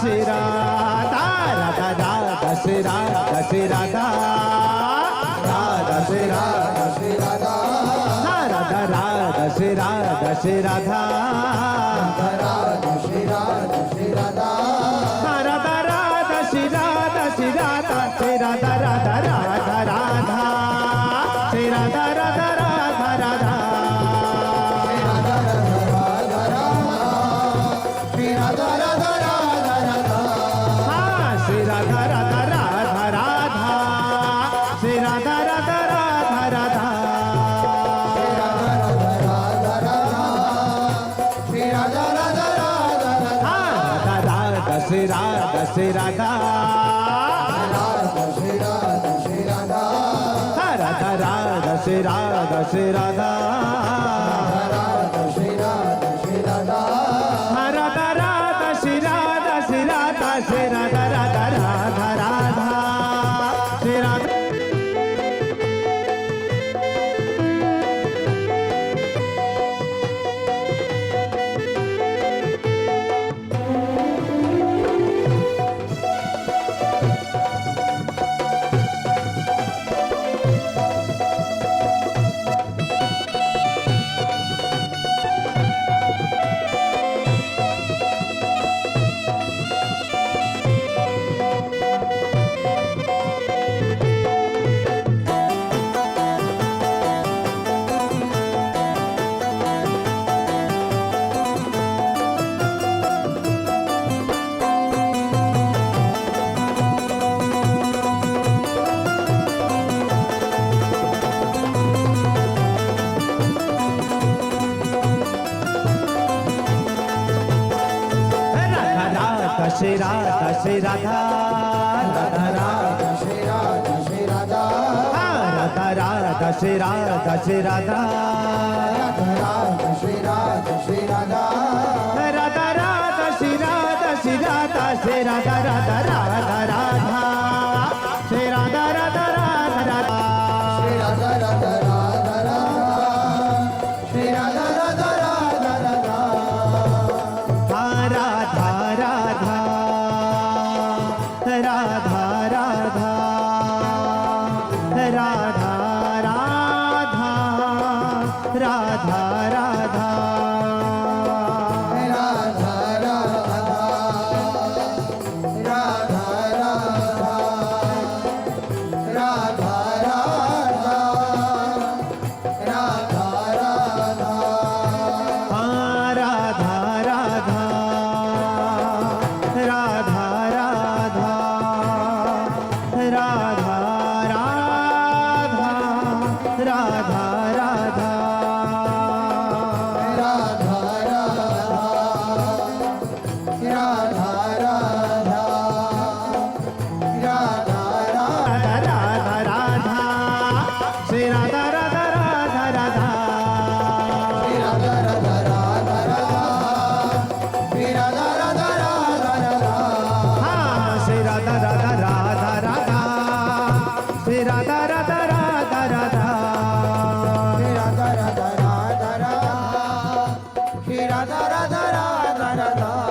श्री राधा राधा राधा श्री राधा श्री राधा राधा श्री राधा श्री राधा राधा राधा श्री राधा श्री राधा राधा श्री राधा श्री राधा राधा राधा श्री राधा श्री राधा श्री राधा राधा राधा राधा श्री राधा राधा राधा राधा श्री राधा राधा राधा राधा हाँ श्री राधा राधा राधा राधा श्री राधा राधा राधा राधा श्री राधा राधा राधा राधा हाँ राधा राधा श्री राधा श्री राधा श्री राधा श्री राधा हाँ राधा राधा श्री राधा श्री राधा राधा श्री राधा श्री राधा हाँ राधा राधा श्री राधा श्री राधा श्री राधा राधा राधा राधा श्री राधा श्री राधा श्री राधा राधा राधा श्री राधा श्री राधा राधा राधा श्री राधा श्री राधा राधा श्री राधा श्री राधा राधा राधा श्री राधा श्री राधा श्री राधा राधा राधा राधा श्री राधा राधा राधा राधा श्री राधा राधा राधा राधा श्री राधा राधा राधा राधा हाँ राधा राधा राधा राधा राधा राधा राधा राधा राधा राधा राधा